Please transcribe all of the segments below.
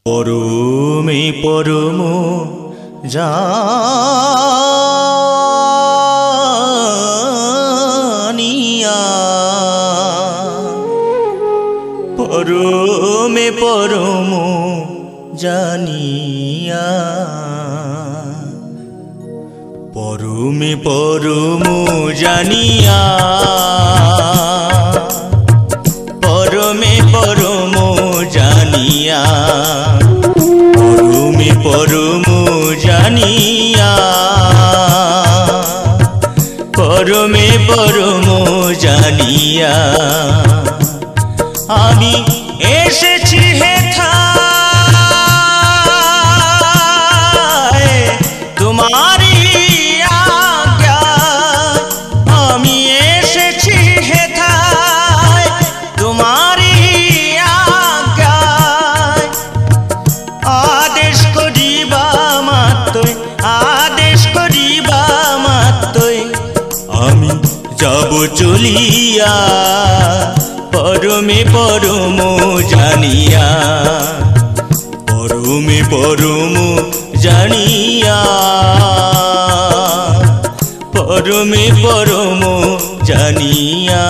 পরমে পরম জানিয়া, পরমে পরম জানিয়া, পরমে পরম জানিয়া, পরমে পরম জানিয়া, পরমে পরম জানিয়া, পরমে পরম জানিয়া আমি এসেছি হেথায় তোমারই আজ্ঞা, আমি এসেছি হেথায় তোমারই আজ্ঞায়, আদেশ করিবা মাত্রই, আদেশ করিবা মাত্রই আমি যাব চলিয়া, পরমে পরম জানিয়া, পরমে পরম জানিয়া, পরমে পরম জানিয়া।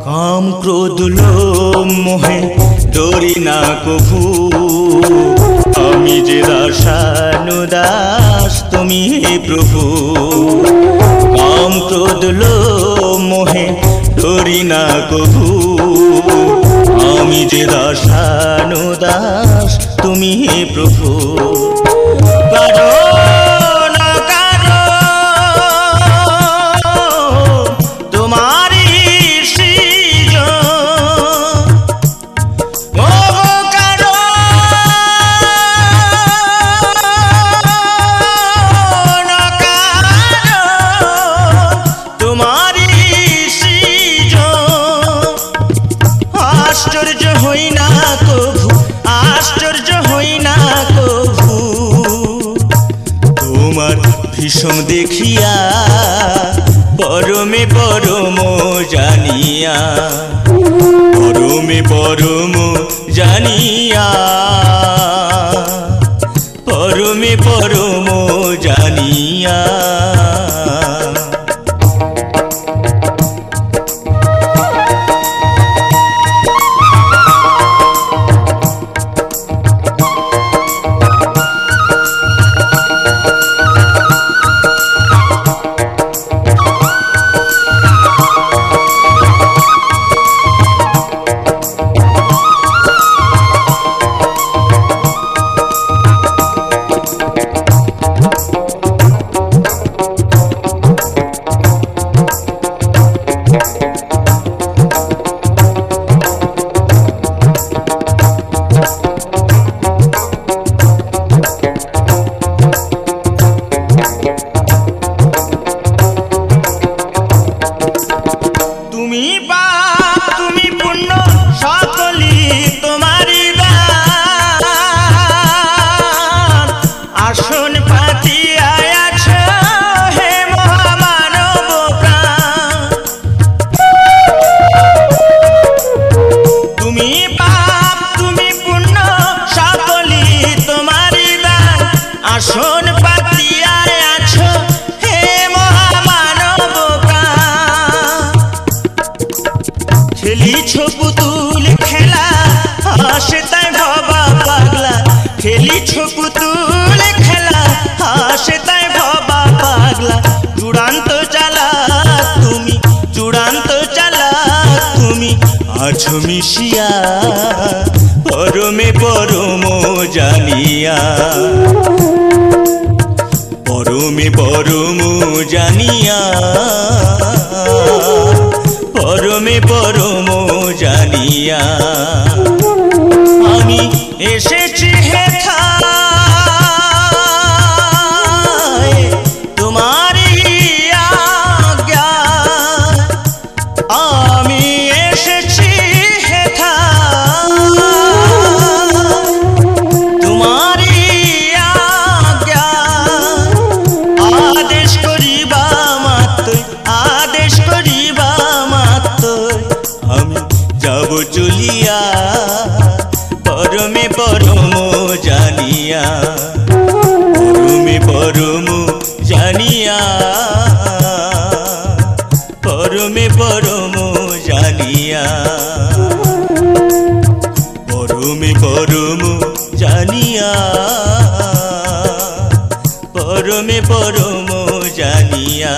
কাম ক্রোধ লোভ মোহে ডরি না কভু, আমি যে দাসানুদাস তুমি হে প্রভু। কাম ক্রোধ লোভ মোহে ডরি না কভু, আমি যে দাসানুদাস তুমি হে প্রভু। আশ্চর্য হই না কভু, আশ্চর্য হই না কভু, তোমার ভীষণ দেখিয়া, পরমে পরম জানিয়া, পরমে পরম জানিয়া, পরমে পরম জানিয়া। তুমি পাপ তুমি পুণ্য সকলই তোমারই দান, আসন পাতিয়া আছো হে মহামানব প্রাণ। তুমি পাপ তুমি পুণ্য সকলই তোমারই দান, আসন পাতিয়া আছো হে মহামানব প্রাণ। খেলিছ পুতুল খেলা হাসে তাই ভবা পাগলা, খেলিছ পুতুল খেলা হাসে তাই ভবা পাগলা, চূড়ান্ত চালাক তুমি, চূড়ান্ত চালাক তুমি, আছো মিশিয়া, পরমে পরম জানিয়া পরমে পরম জানিয়া পরমে পরম জানিয়া আমি এসেছি হেথায় তোমারই আজ্ঞা আমি এসেছি হেথায় তোমারই আজ্ঞা আদেশ করিবা মাত্র আমি যাব চলিয়া পরমে পরম জানিয়া পরমে পরম জানিয়া পরমে পরম জানিয়া পরমে পরম জানিয়া পরমে পরম জানিয়া।